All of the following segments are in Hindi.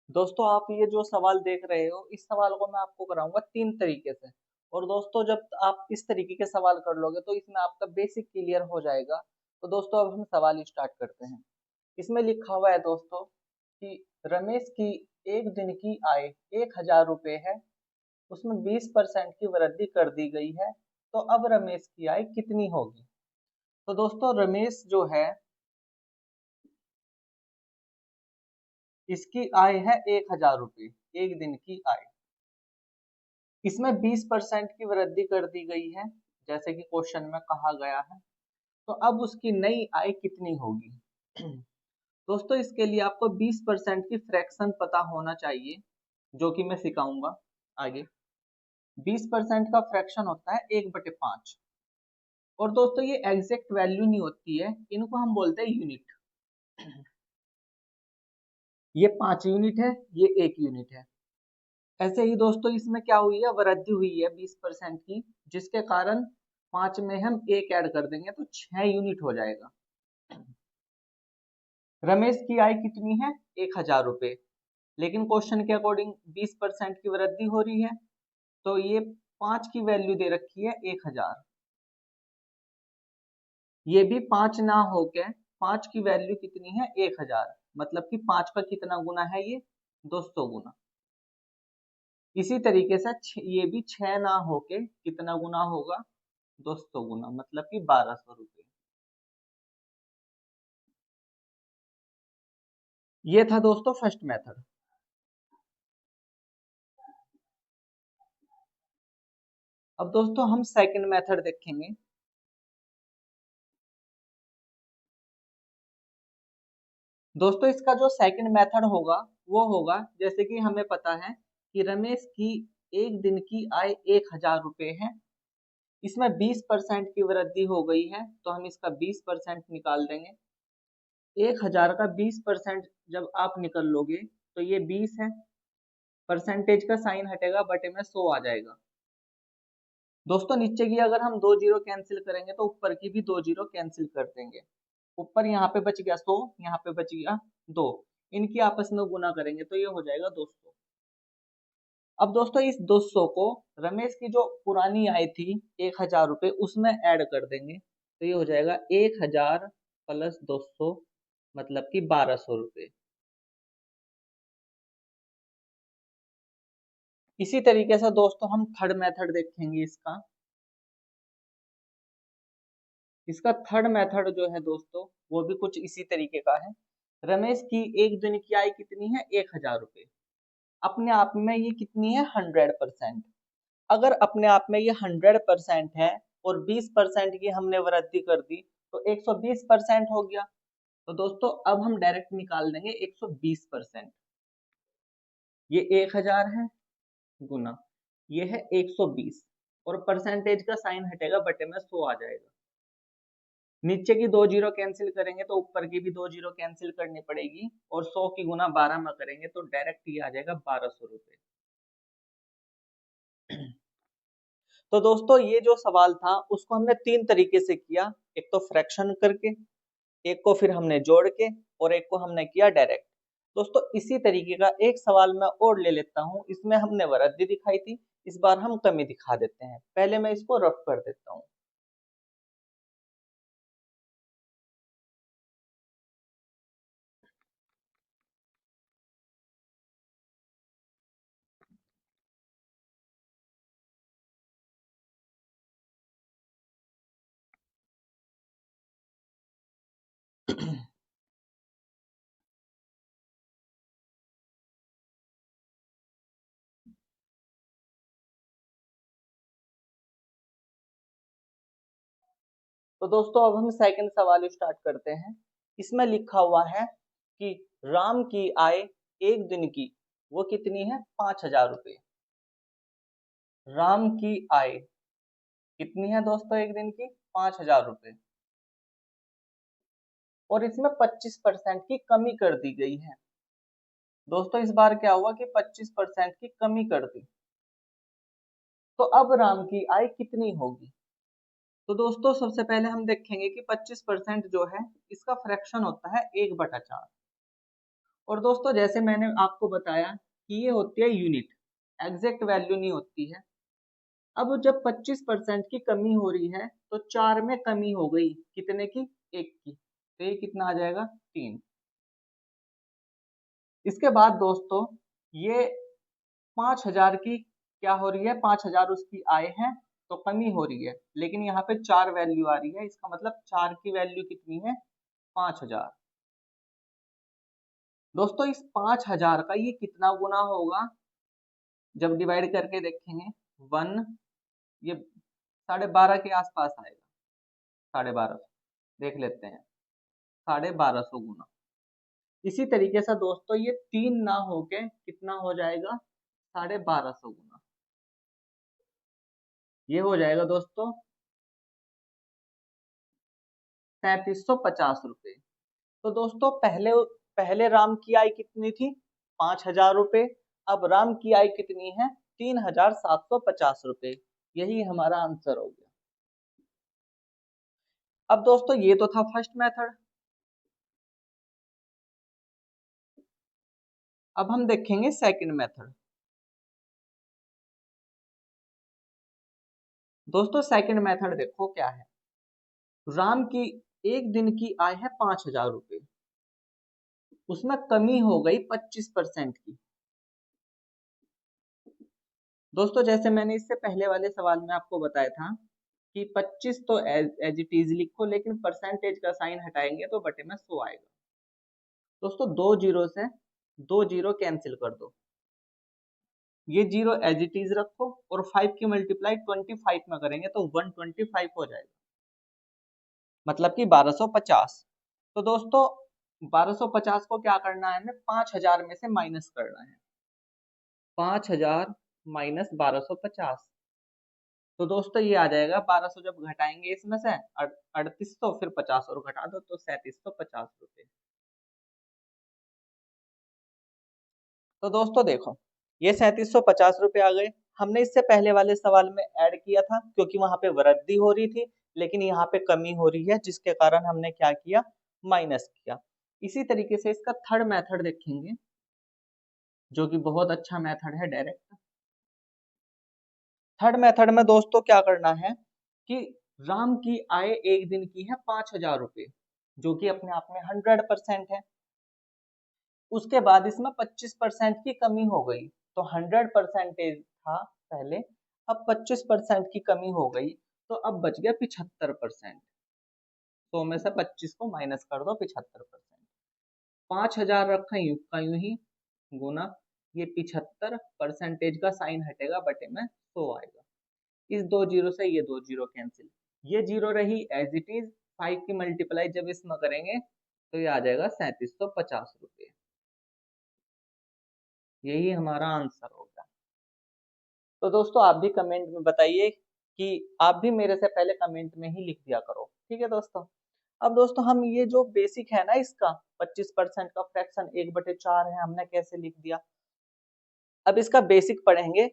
दोस्तों आप ये जो सवाल देख रहे हो इस सवाल को मैं आपको कराऊंगा तीन तरीके से। और दोस्तों जब आप इस तरीके के सवाल कर लोगे तो इसमें आपका बेसिक क्लियर हो जाएगा। तो दोस्तों अब हम सवाल स्टार्ट करते हैं। इसमें लिखा हुआ है दोस्तों कि रमेश की एक दिन की आय 1,000 रुपये है। उसमें 20% की वृद्धि कर दी गई है। तो अब रमेश की आय कितनी होगी। तो दोस्तों रमेश जो है इसकी आय है 1,000 रुपये, एक दिन की आय। इसमें 20% की वृद्धि कर दी गई है जैसे कि क्वेश्चन में कहा गया है। तो अब उसकी नई आय कितनी होगी। दोस्तों इसके लिए आपको 20% की फ्रैक्शन पता होना चाहिए जो कि मैं सिखाऊंगा आगे। 20% का फ्रैक्शन होता है 1/5। और दोस्तों ये एग्जैक्ट वैल्यू नहीं होती है, इनको हम बोलते हैं यूनिट। ये 5 यूनिट है, ये 1 यूनिट है। ऐसे ही दोस्तों इसमें क्या हुई है, वृद्धि हुई है 20% की, जिसके कारण 5 में हम एक ऐड कर देंगे तो 6 यूनिट हो जाएगा। रमेश की आय कितनी है, 1,000 रुपये। लेकिन क्वेश्चन के अकॉर्डिंग 20% की वृद्धि हो रही है। तो ये 5 की वैल्यू दे रखी है 1,000। ये भी 5 ना होके 5 की वैल्यू कितनी है 1,000, मतलब कि 5 का कितना गुना है ये, 200 गुना। इसी तरीके से ये भी 6 ना होके कितना गुना होगा, 200 गुना, मतलब कि 1,200 रुपये। ये था दोस्तों फर्स्ट मेथड। अब दोस्तों हम सेकंड मेथड देखेंगे। दोस्तों इसका जो सेकंड मेथड होगा वो होगा, जैसे कि हमें पता है कि रमेश की एक दिन की आय 1,000 रुपये है। इसमें 20% की वृद्धि हो गई है तो हम इसका 20% निकाल देंगे। 1,000 का 20% जब आप निकल लोगे तो ये 20 है। परसेंटेज का साइन हटेगा, बटे में 100 आ जाएगा। दोस्तों नीचे की अगर हम दो जीरो कैंसिल करेंगे तो ऊपर की भी दो जीरो कैंसिल कर देंगे। ऊपर यहाँ पे बच गया 100, यहाँ पे बच गया 2। इनकी आपस में गुना करेंगे तो ये हो जाएगा 200। अब दोस्तों इस 200 को रमेश की जो पुरानी आय थी 1,000 रुपये उसमें ऐड कर देंगे तो ये हो जाएगा 1,000 प्लस 200, मतलब कि 1,200 रुपये। इसी तरीके से दोस्तों हम थर्ड मेथड देखेंगे इसका। इसका थर्ड मेथड जो है दोस्तों वो भी कुछ इसी तरीके का है। रमेश की एक दिन की आय कितनी है, 1,000 रुपये। अपने आप में ये कितनी है, 100%। अगर अपने आप में ये 100% है और 20% की हमने वृद्धि कर दी तो 120% हो गया। तो दोस्तों अब हम डायरेक्ट निकाल देंगे 120%। ये 1,000 है गुना ये है 120, और परसेंटेज का साइन हटेगा, बटे में 100 आ जाएगा। नीचे की दो जीरो कैंसिल करेंगे तो ऊपर की भी दो जीरो कैंसिल करनी पड़ेगी, और 100 की गुना 12 में करेंगे तो डायरेक्ट ये आ जाएगा 1,200 रुपये। तो दोस्तों ये जो सवाल था उसको हमने तीन तरीके से किया। एक तो फ्रैक्शन करके, एक को फिर हमने जोड़ के, और एक को हमने किया डायरेक्ट। दोस्तों इसी तरीके का एक सवाल मैं और ले लेता हूँ। इसमें हमने वृद्धि दिखाई थी, इस बार हम कमी दिखा देते हैं। पहले मैं इसको रफ कर देता हूँ। तो दोस्तों अब हम सेकंड सवाल स्टार्ट करते हैं। इसमें लिखा हुआ है कि राम की आय एक दिन की वो कितनी है, 5,000 रुपये। राम की आय कितनी है दोस्तों एक दिन की, 5,000 रुपये। और इसमें 25% की कमी कर दी गई है। दोस्तों इस बार क्या हुआ कि 25% की कमी कर दी। तो अब राम की आय कितनी होगी। तो दोस्तों सबसे पहले हम देखेंगे कि 25% जो है इसका फ्रैक्शन होता है 1/4। और दोस्तों जैसे मैंने आपको बताया कि ये होती है यूनिट, एग्जैक्ट वैल्यू नहीं होती है। अब जब 25% की कमी हो रही है तो 4 में कमी हो गई, कितने की? 1 की, तो ये कितना आ जाएगा? 3। इसके बाद दोस्तों ये 5000 की क्या हो रही है? 5000 उसकी आय है तो कमी हो रही है, लेकिन यहाँ पे 4 वैल्यू आ रही है, इसका मतलब 4 की वैल्यू कितनी है? 5000। दोस्तों इस 5000 का ये कितना गुना होगा जब डिवाइड करके देखेंगे? 1, ये 12.5 के आसपास आएगा, 12.5 देख लेते हैं, 1250 गुना। इसी तरीके से दोस्तों ये 3 ना होके कितना हो जाएगा? 1250 गुना। ये हो जाएगा दोस्तों 3750 रुपये। तो दोस्तों पहले पहले राम की आय कितनी थी? 5000 रुपये। अब राम की आय कितनी है? 3750 रुपये। यही हमारा आंसर हो गया। अब दोस्तों ये तो था फर्स्ट मेथड। अब हम देखेंगे सेकंड मेथड। दोस्तों सेकंड मेथड देखो क्या है। राम की एक दिन की आय है 5000 रुपये, उसमें कमी हो गई 25% की। दोस्तों जैसे मैंने इससे पहले वाले सवाल में आपको बताया था कि 25 तो एज इट इज लिखो, लेकिन परसेंटेज का साइन हटाएंगे तो बटे में 100 आएगा। दोस्तों दो जीरो से दो जीरो कैंसिल कर दो, ये जीरो एज इट इज रखो और 5 की मल्टीप्लाई 25 में करेंगे तो 125 हो जाएगा, मतलब कि 1250। तो दोस्तों 1250 को क्या करना है? हमें 5000 में से माइनस करना है। 5000 माइनस 1250, तो दोस्तों ये आ जाएगा 1200। जब घटाएंगे इसमें से 3800, फिर 50 और घटा दो तो 3750 रुपये। तो दोस्तों देखो ये 3750 रुपये आ गए। हमने इससे पहले वाले सवाल में ऐड किया था क्योंकि वहां पे वृद्धि हो रही थी, लेकिन यहाँ पे कमी हो रही है, जिसके कारण हमने क्या किया? माइनस किया। इसी तरीके से इसका थर्ड मेथड देखेंगे, जो कि बहुत अच्छा मेथड है डायरेक्ट। थर्ड मेथड में दोस्तों क्या करना है कि राम की आय एक दिन की है 5000 रुपये, जो कि अपने आप में 100% है। उसके बाद इसमें 25% की कमी हो गई, तो 100% था पहले, अब 25% की कमी हो गई, तो अब बच गया 75%। 100 में से 25 को माइनस कर दो, 75%। 5000 रखा यूं का यूं ही, गुना ये 75, परसेंटेज का साइन हटेगा, बटे में 100 आएगा। इस दो जीरो से ये दो जीरो कैंसिल, ये जीरो रही एज इट इज। 5 की मल्टीप्लाई जब इसमें करेंगे तो ये आ जाएगा 3750 रुपये। यही हमारा आंसर होगा। तो दोस्तों आप भी कमेंट में बताइए कि आप भी मेरे से पहले कमेंट में ही लिख दिया करो, ठीक है दोस्तों। अब दोस्तों हम ये जो बेसिक है ना इसका 25% का फ्रैक्शन 1/4 है, हमने कैसे लिख दिया, अब इसका बेसिक पढ़ेंगे।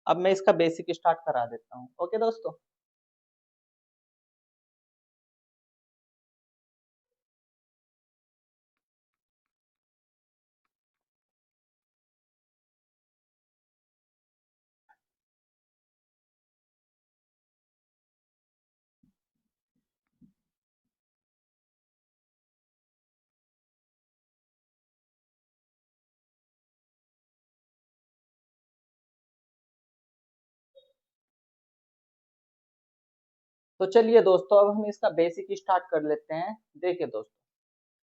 अब मैं इसका बेसिक स्टार्ट करा देता हूँ, ओके दोस्तों। तो चलिए दोस्तों अब हम इसका बेसिक स्टार्ट कर लेते हैं। देखिए दोस्तों,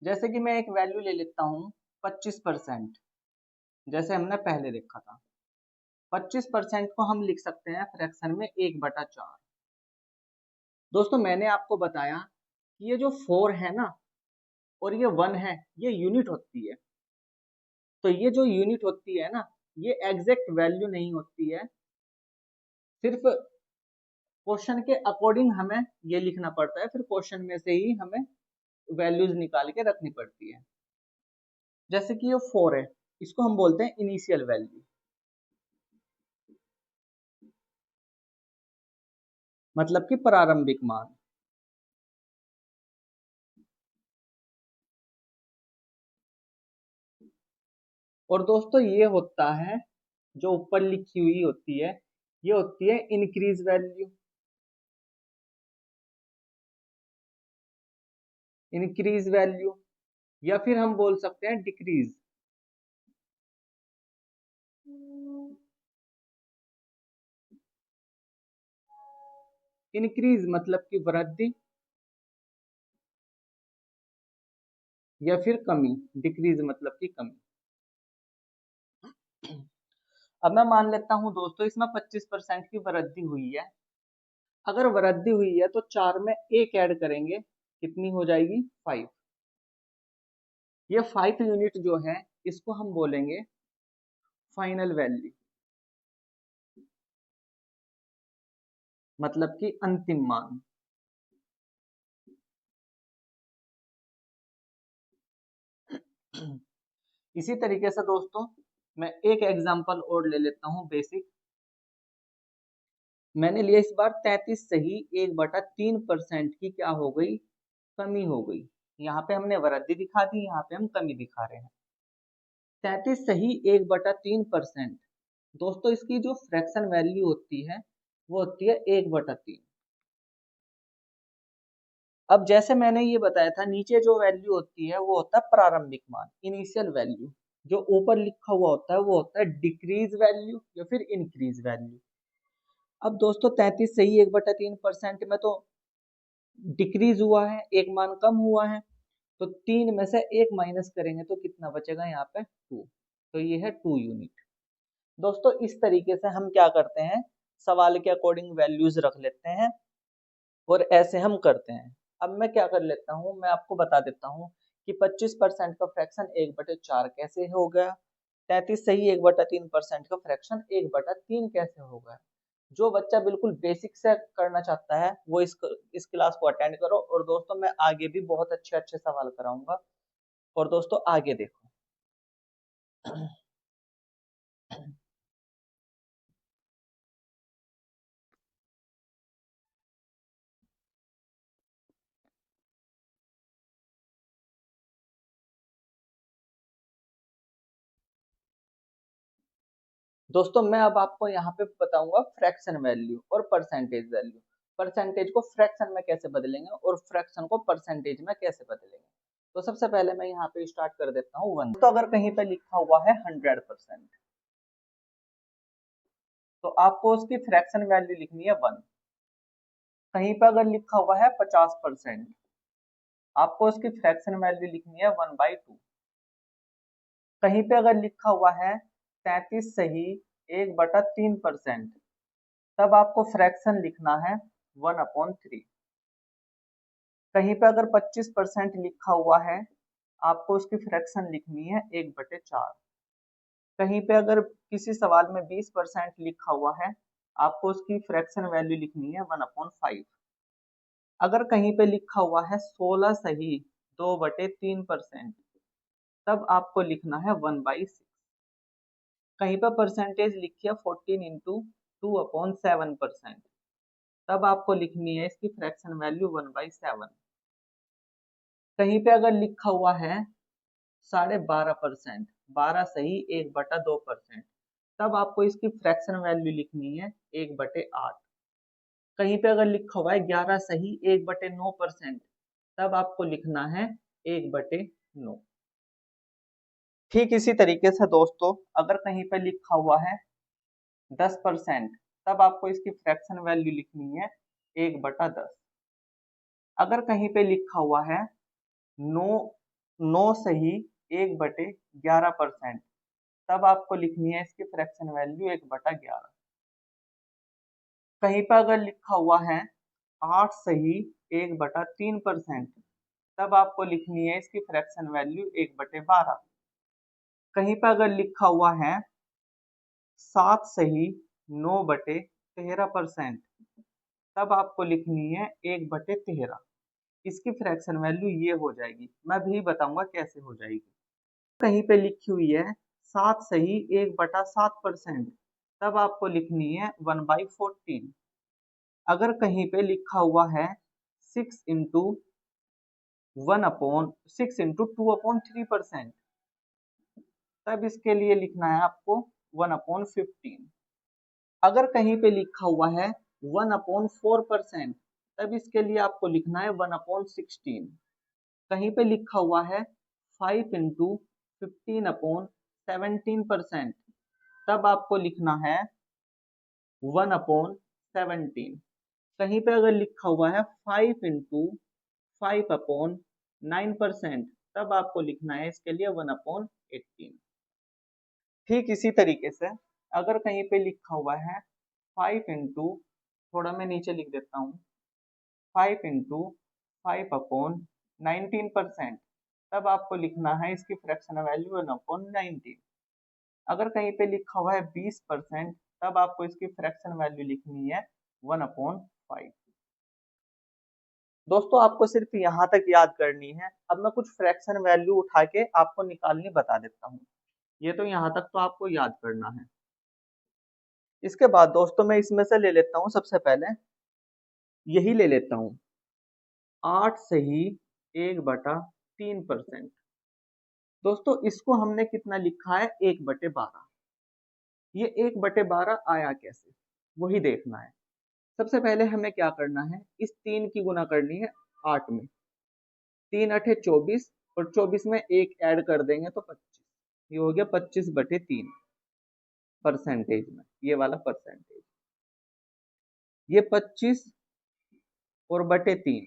जैसे कि मैं एक वैल्यू ले लेता हूँ 25%, जैसे हमने पहले देखा था। 25% को हम लिख सकते हैं फ्रैक्शन में 1/4। दोस्तों मैंने आपको बताया कि ये जो 4 है ना और ये 1 है, ये यूनिट होती है। तो ये जो यूनिट होती है ना, ये एग्जैक्ट वैल्यू नहीं होती है, सिर्फ क्वेश्चन के अकॉर्डिंग हमें ये लिखना पड़ता है, फिर क्वेश्चन में से ही हमें वैल्यूज निकाल के रखनी पड़ती है। जैसे कि ये 4 है, इसको हम बोलते हैं इनिशियल वैल्यू, मतलब कि प्रारंभिक मान। और दोस्तों ये होता है, जो ऊपर लिखी हुई होती है, ये होती है इंक्रीज वैल्यू। इंक्रीज वैल्यू, या फिर हम बोल सकते हैं डिक्रीज। इंक्रीज मतलब कि वृद्धि, या फिर कमी। डिक्रीज मतलब कि कमी। अब मैं मान लेता हूं दोस्तों, इसमें 25% की वृद्धि हुई है। अगर वृद्धि हुई है तो 4 में एक ऐड करेंगे, कितनी हो जाएगी? 5। ये 5 यूनिट जो है, इसको हम बोलेंगे फाइनल वैल्यू, मतलब कि अंतिम मान। इसी तरीके से दोस्तों, मैं एक एग्जांपल और ले लेता हूं बेसिक। मैंने लिया इस बार 33 सही 1/3% की क्या हो गई? कमी हो गई। यहाँ पे हमने वृद्धि दिखा दी, यहाँ पे हम कमी दिखा रहे हैं। 33 सही 1/3%। दोस्तों इसकी जो फ्रैक्शन वैल्यू होती है, वो होती है 1/3। अब जैसे मैंने ये बताया था, नीचे जो वैल्यू होती है वो होता है प्रारंभिक मान, इनिशियल वैल्यू। जो ऊपर लिखा हुआ होता है वो होता है डिक्रीज वैल्यू या फिर इंक्रीज वैल्यू। अब दोस्तों 33 सही 1/3% में तो डिक्रीज हुआ है, एक मान कम हुआ है, तो 3 में से एक माइनस करेंगे तो कितना बचेगा? यहाँ पे 2। तो ये है 2 यूनिट। दोस्तों इस तरीके से हम क्या करते हैं, सवाल के अकॉर्डिंग वैल्यूज रख लेते हैं और ऐसे हम करते हैं। अब मैं क्या कर लेता हूँ, मैं आपको बता देता हूँ कि 25% का फ्रैक्शन 1/4 कैसे हो गया, 33 सही 1/3% का फ्रैक्शन 1/3 कैसे हो गया। जो बच्चा बिल्कुल बेसिक से करना चाहता है वो इस क्लास को अटेंड करो। और दोस्तों मैं आगे भी बहुत अच्छे अच्छे सवाल कराऊंगा, और दोस्तों आगे देखो। दोस्तों मैं अब आपको यहाँ पे बताऊंगा फ्रैक्शन वैल्यू और परसेंटेज वैल्यू। परसेंटेज को फ्रैक्शन में कैसे बदलेंगे और फ्रैक्शन को परसेंटेज में कैसे बदलेंगे। तो सबसे पहले मैं यहाँ पे स्टार्ट कर देता हूँ 1। तो अगर कहीं पे लिखा हुआ है 100%, तो आपको उसकी फ्रैक्शन वैल्यू लिखनी है 1। कहीं पे अगर लिखा हुआ है 50%, आपको उसकी फ्रैक्शन वैल्यू लिखनी है 1/2। कहीं पे अगर लिखा हुआ है 33 सही 1/3%, तब आपको फ्रैक्शन लिखना है 1/3। कहीं पे अगर 25% लिखा हुआ है, आपको उसकी फ्रैक्शन लिखनी है 1/4। कहीं पे अगर किसी सवाल में 20% लिखा हुआ है, आपको उसकी फ्रैक्शन वैल्यू लिखनी है 1/5। अगर कहीं पे लिखा हुआ है 16 सही 2/3%, तब आपको लिखना है 1/6। कहीं पर परसेंटेज लिखी है 14 × 2/7%, तब आपको लिखनी है इसकी फ्रैक्शन वैल्यू 1/7। कहीं पे अगर लिखा हुआ है 12.5%, 12 सही 1/2%, तब आपको इसकी फ्रैक्शन वैल्यू लिखनी है 1/8। कहीं पे अगर लिखा हुआ है 11 सही 1/9%, तब आपको लिखना है 1/9। ठीक इसी तरीके से दोस्तों, अगर कहीं पे लिखा हुआ है 10%, तब आपको इसकी फ्रैक्शन वैल्यू लिखनी है 1/10। अगर कहीं पे लिखा हुआ है 9 9 सही 1/11%, तब आपको लिखनी है इसकी फ्रैक्शन वैल्यू 1/11। कहीं पर अगर लिखा हुआ है 8 सही 1/3%, तब आपको लिखनी है इसकी फ्रैक्शन वैल्यू 1/12। कहीं पर अगर लिखा हुआ है 7 सही 9/13%, तब आपको लिखनी है 1/13। इसकी फ्रैक्शन वैल्यू ये हो जाएगी, मैं भी बताऊंगा कैसे हो जाएगी। कहीं पे लिखी हुई है 7 सही 1/7%, तब आपको लिखनी है 1/14। अगर कहीं पे लिखा हुआ है 6 × 2/3%, तब इसके लिए लिखना है आपको 1/15। अगर कहीं पे लिखा हुआ है 1/4%, तब इसके लिए आपको लिखना है 1/16। कहीं पे लिखा हुआ है 5 इंटू 15/17%, तब आपको लिखना है 1/17। कहीं पे अगर लिखा हुआ है 5 इंटू 5/9%, तब आपको लिखना है इसके लिए 1/18। ठीक इसी तरीके से अगर कहीं पे लिखा हुआ है 5 इंटू, थोड़ा मैं नीचे लिख देता हूँ, 5 इंटू 5/19%, तब आपको लिखना है इसकी फ्रैक्शनल वैल्यू 1/19। अगर कहीं पे लिखा हुआ है 20%, तब आपको इसकी फ्रैक्शन वैल्यू लिखनी है 1/5। दोस्तों आपको सिर्फ यहाँ तक याद करनी है। अब मैं कुछ फ्रैक्शन वैल्यू उठा के आपको निकालनी बता देता हूँ। ये तो यहाँ तक तो आपको याद करना है। इसके बाद दोस्तों मैं इसमें से ले लेता हूँ, सबसे पहले यही ले लेता हूँ, 8 से ही 1/3%। दोस्तों इसको हमने कितना लिखा है, 1/12। ये 1/12 आया कैसे, वही देखना है। सबसे पहले हमें क्या करना है, इस 3 की गुना करनी है 8 में। 3 अठे 24 और 24 में 1 ऐड कर देंगे तो 25। ये हो गया 25/3 परसेंटेज में, ये वाला परसेंटेज। ये 25 और /3,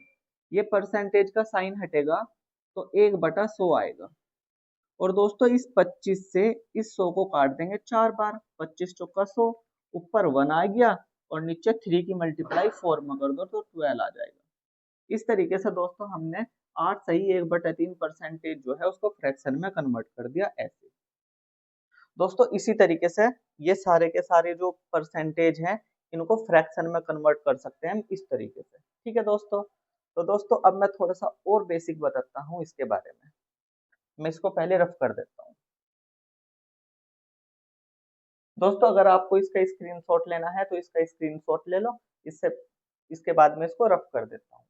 ये परसेंटेज का साइन हटेगा तो 1/100 आएगा। और दोस्तों इस 25 से इस 100 को काट देंगे 4 बार, 25 चौका 100, ऊपर 1 आ गया और नीचे 3 की मल्टीप्लाई 4 में कर दो तो 12 आ जाएगा। इस तरीके से दोस्तों हमने 8 सही 1/3 परसेंटेज जो है उसको फ्रैक्शन में कन्वर्ट कर दिया ऐसे। दोस्तों इसी तरीके से ये सारे के सारे जो परसेंटेज हैं इनको फ्रैक्शन में कन्वर्ट कर सकते हैं हम इस तरीके से। ठीक है दोस्तों, तो दोस्तों अब मैं थोड़ा सा और बेसिक बताता हूँ इसके बारे में। मैं इसको पहले रफ कर देता हूँ। दोस्तों अगर आपको इसका स्क्रीनशॉट लेना है तो इसका स्क्रीनशॉट ले लो, इसके बाद में इसको रफ कर देता हूँ।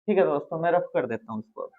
ठीक है दोस्तों, मैं रफ कर देता हूँ इसको।